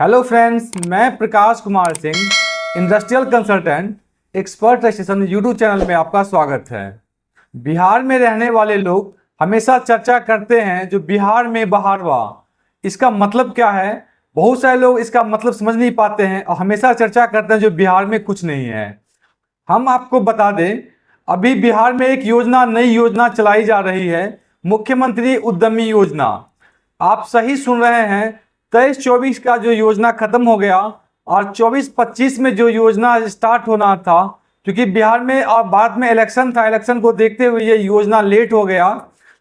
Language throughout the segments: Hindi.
हेलो फ्रेंड्स, मैं Prakash Kumar Singh, industrial consultant expert registration YouTube channel में आपका स्वागत है। बिहार में रहने वाले लोग हमेशा चर्चा करते हैं जो बिहार में बहारवा, इसका मतलब क्या है। बहुत सारे लोग इसका मतलब समझ नहीं पाते हैं और हमेशा चर्चा करते हैं जो बिहार में कुछ नहीं है। हम आपको बता दें, अभी बिहार में एक योजना, नई योजना चलाई जा रही है, मुख्यमंत्री उद्यमी योजना। आप सही सुन रहे हैं, 23-24 का जो योजना खत्म हो गया और 24-25 में जो योजना स्टार्ट होना था, क्योंकि बिहार में और बाद में इलेक्शन था, इलेक्शन को देखते हुए ये योजना लेट हो गया।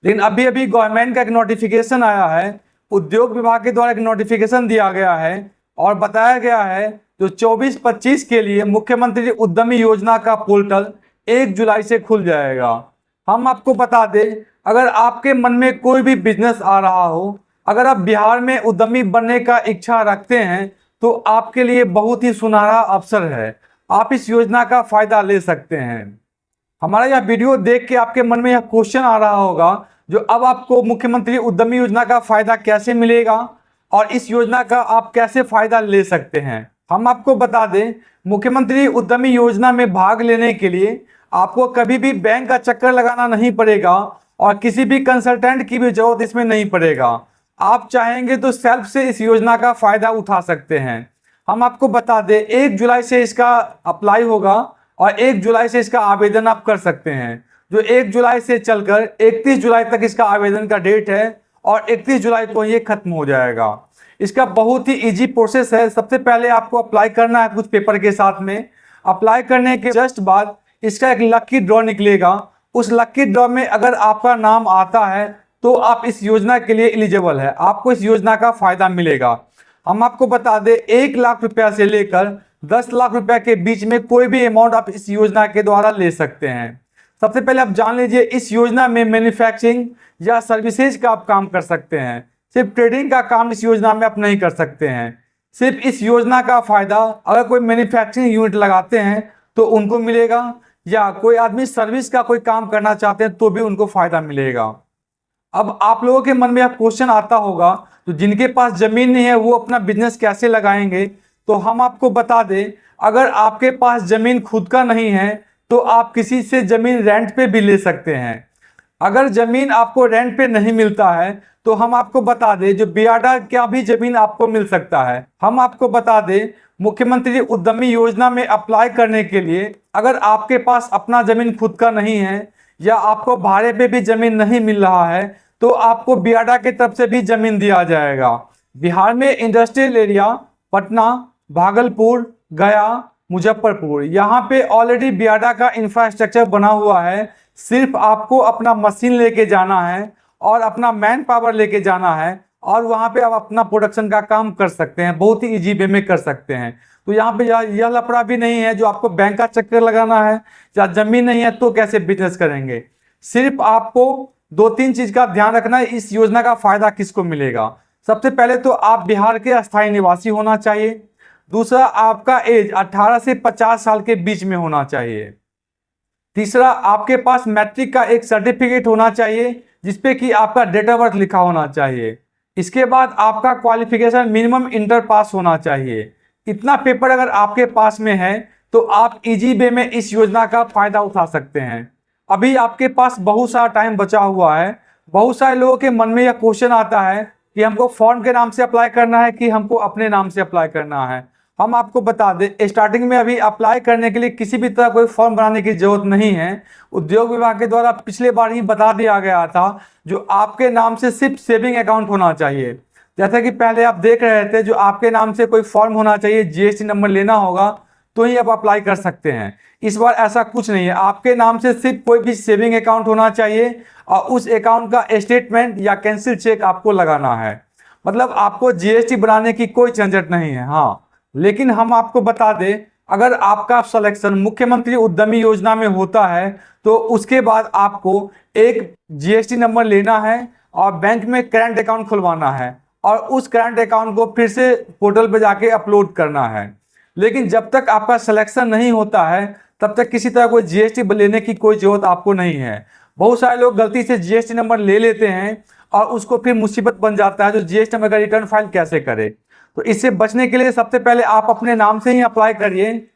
लेकिन अभी अभी गवर्नमेंट का एक नोटिफिकेशन आया है, उद्योग विभाग के द्वारा एक नोटिफिकेशन दिया गया है और बताया गया है जो 24-25 के लिए मुख्यमंत्री उद्यमी योजना का पोर्टल 1 जुलाई से खुल जाएगा। हम आपको बता दें, अगर आपके मन में कोई भी बिजनेस आ रहा हो, अगर आप बिहार में उद्यमी बनने का इच्छा रखते हैं तो आपके लिए बहुत ही सुनहरा अवसर है। आप इस योजना का फायदा ले सकते हैं। हमारा यह वीडियो देख के आपके मन में यह क्वेश्चन आ रहा होगा जो अब आपको मुख्यमंत्री उद्यमी योजना का फायदा कैसे मिलेगा और इस योजना का आप कैसे फायदा ले सकते हैं। हम आपको बता दें, मुख्यमंत्री उद्यमी योजना में भाग लेने के लिए आपको कभी भी बैंक का चक्कर लगाना नहीं पड़ेगा और किसी भी कंसल्टेंट की भी जरूरत इसमें नहीं पड़ेगा। आप चाहेंगे तो सेल्फ से इस योजना का फायदा उठा सकते हैं। हम आपको बता दें, 1 जुलाई से इसका अप्लाई होगा और 1 जुलाई से इसका आवेदन आप कर सकते हैं। जो 1 जुलाई से चलकर 31 जुलाई तक इसका आवेदन का डेट है और 31 जुलाई को ये खत्म हो जाएगा। इसका बहुत ही इजी प्रोसेस है। सबसे पहले आपको अप्लाई करना है कुछ पेपर के साथ में। अप्लाई करने के जस्ट बाद इसका एक लकी ड्रॉ निकलेगा। उस लकी ड्रॉ में अगर आपका नाम आता है तो आप इस योजना के लिए एलिजिबल है, आपको इस योजना का फायदा मिलेगा। हम आपको बता दें, 1 लाख रुपया से लेकर 10 लाख रुपया के बीच में कोई भी अमाउंट आप इस योजना के द्वारा ले सकते हैं। सबसे पहले आप जान लीजिए, इस योजना में मैन्युफैक्चरिंग या सर्विसेज का आप काम कर सकते हैं। सिर्फ ट्रेडिंग का काम इस योजना में आप नहीं कर सकते हैं। सिर्फ इस योजना का फायदा अगर कोई मैन्युफैक्चरिंग यूनिट लगाते हैं तो उनको मिलेगा, या कोई आदमी सर्विस का कोई काम करना चाहते हैं तो भी उनको फायदा मिलेगा। अब आप लोगों के मन में यह क्वेश्चन आता होगा, तो जिनके पास जमीन नहीं है वो अपना बिजनेस कैसे लगाएंगे। तो हम आपको बता दें, अगर आपके पास जमीन खुद का नहीं है तो आप किसी से जमीन रेंट पे भी ले सकते हैं। अगर जमीन आपको रेंट पे नहीं मिलता है तो हम आपको बता दें, जो बियाडा क्या भी जमीन आपको मिल सकता है। हम आपको बता दें, मुख्यमंत्री उद्यमी योजना में अप्लाई करने के लिए अगर आपके पास अपना जमीन खुद का नहीं है या आपको भाड़े पे भी जमीन नहीं मिल रहा है तो आपको बियाडा की तरफ से भी जमीन दिया जाएगा। बिहार में इंडस्ट्रियल एरिया पटना, भागलपुर, गया, मुजफ्फरपुर, यहाँ पे ऑलरेडी बियाडा का इंफ्रास्ट्रक्चर बना हुआ है। सिर्फ आपको अपना मशीन लेके जाना है और अपना मैन पावर लेके जाना है और वहाँ पे आप अपना प्रोडक्शन का काम कर सकते हैं, बहुत ही इजी वे में कर सकते हैं। तो यहाँ पे यह लफड़ा भी नहीं है जो आपको बैंक का चक्कर लगाना है, या जमीन नहीं है तो कैसे बिजनेस करेंगे। सिर्फ आपको 2-3 चीज का ध्यान रखना है, इस योजना का फायदा किसको मिलेगा। सबसे पहले तो आप बिहार के अस्थायी निवासी होना चाहिए। दूसरा, आपका एज 18 से 50 साल के बीच में होना चाहिए। तीसरा, आपके पास मैट्रिक का एक सर्टिफिकेट होना चाहिए जिसपे कि आपका डेट ऑफ बर्थ लिखा होना चाहिए। इसके बाद आपका क्वालिफिकेशन मिनिमम इंटर पास होना चाहिए। इतना पेपर अगर आपके पास में है तो आप इजी वे में इस योजना का फायदा उठा सकते हैं। अभी आपके पास बहुत सारा टाइम बचा हुआ है। बहुत सारे लोगों के मन में यह क्वेश्चन आता है कि हमको फॉर्म के नाम से अप्लाई करना है कि हमको अपने नाम से अप्लाई करना है। हम आपको बता दें, स्टार्टिंग में अभी अप्लाई करने के लिए किसी भी तरह कोई फॉर्म बनाने की जरूरत नहीं है। उद्योग विभाग के द्वारा पिछले बार ही बता दिया गया था, जो आपके नाम से सिर्फ सेविंग अकाउंट होना चाहिए। जैसा कि पहले आप देख रहे थे, जो आपके नाम से कोई फॉर्म होना चाहिए, जीएसटी नंबर लेना होगा तो ही आप अप्लाई कर सकते हैं। इस बार ऐसा कुछ नहीं है, आपके नाम से सिर्फ कोई भी सेविंग अकाउंट होना चाहिए और उस अकाउंट का स्टेटमेंट या कैंसिल चेक आपको लगाना है। मतलब आपको जीएसटी बनाने की कोई झंझट नहीं है। हाँ, लेकिन हम आपको बता दें, अगर आपका सिलेक्शन मुख्यमंत्री उद्यमी योजना में होता है तो उसके बाद आपको एक जीएसटी नंबर लेना है और बैंक में करंट अकाउंट खुलवाना है और उस करंट अकाउंट को फिर से पोर्टल पर जाके अपलोड करना है। लेकिन जब तक आपका सिलेक्शन नहीं होता है तब तक किसी तरह कोई जीएसटी लेने की कोई जरूरत आपको नहीं है। बहुत सारे लोग गलती से जीएसटी नंबर ले लेते हैं और उसको फिर मुसीबत बन जाता है जो जीएसटी नंबर का रिटर्न फाइल कैसे करे। तो इससे बचने के लिए सबसे पहले आप अपने नाम से ही अप्लाई करिए।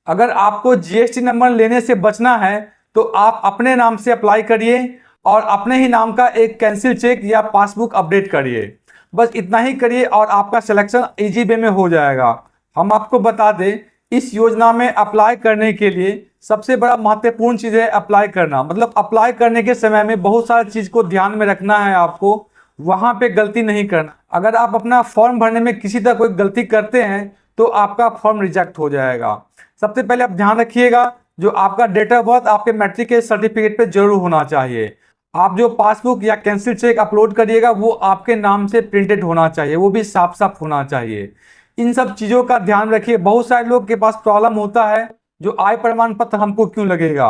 अगर आपको जीएसटी नंबर लेने से बचना है तो आप अपने नाम से अप्लाई करिए और अपने ही नाम का एक कैंसिल चेक या पासबुक अपडेट करिए। बस इतना ही करिए और आपका सिलेक्शन इजी वे में हो जाएगा। हम आपको बता दें, इस योजना में अप्लाई करने के लिए सबसे बड़ा महत्वपूर्ण चीज़ है अप्लाई करना। मतलब अप्लाई करने के समय में बहुत सारी चीज़ को ध्यान में रखना है आपको, वहाँ पे गलती नहीं करना। अगर आप अपना फॉर्म भरने में किसी तरह कोई गलती करते हैं तो आपका फॉर्म रिजेक्ट हो जाएगा। सबसे पहले आप ध्यान रखिएगा, जो आपका डेट ऑफ बर्थ आपके मैट्रिक के सर्टिफिकेट पे जरूर होना चाहिए। आप जो पासबुक या कैंसिल चेक अपलोड करिएगा वो आपके नाम से प्रिंटेड होना चाहिए, वो भी साफ साफ होना चाहिए। इन सब चीज़ों का ध्यान रखिए। बहुत सारे लोग के पास प्रॉब्लम होता है जो आय प्रमाण पत्र हमको क्यों लगेगा।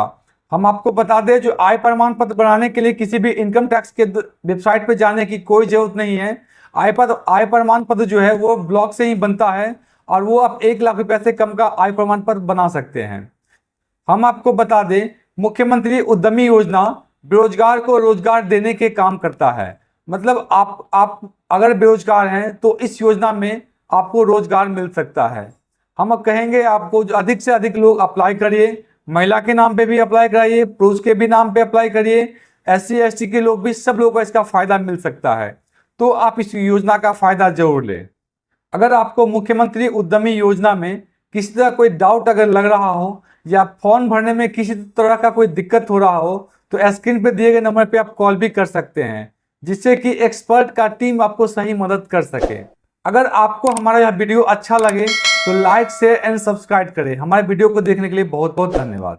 हम आपको बता दें, जो आय प्रमाण पत्र बनाने के लिए किसी भी इनकम टैक्स के वेबसाइट पर जाने की कोई जरूरत नहीं है। आय प्रमाण पत्र जो है वो ब्लॉक से ही बनता है और वो आप 1 लाख रुपये से कम का आय प्रमाण पत्र बना सकते हैं। हम आपको बता दें, मुख्यमंत्री उद्यमी योजना बेरोजगार को रोजगार देने के काम करता है। मतलब आप अगर बेरोजगार हैं तो इस योजना में आपको रोजगार मिल सकता है। हम अब कहेंगे आपको अधिक से अधिक लोग अप्लाई करिए। महिला के नाम पे भी अप्लाई कराइए, पुरुष के भी नाम पे अप्लाई करिए, SC ST के लोग भी, सब लोगों को इसका फायदा मिल सकता है। तो आप इस योजना का फायदा जरूर लें। अगर आपको मुख्यमंत्री उद्यमी योजना में किसी तरह कोई डाउट अगर लग रहा हो या फॉर्म भरने में किसी तरह का कोई दिक्कत हो रहा हो तो स्क्रीन पे दिए गए नंबर पे आप कॉल भी कर सकते हैं, जिससे कि एक्सपर्ट का टीम आपको सही मदद कर सके। अगर आपको हमारा यह वीडियो अच्छा लगे तो लाइक शेयर एंड सब्सक्राइब करें। हमारे वीडियो को देखने के लिए बहुत बहुत धन्यवाद।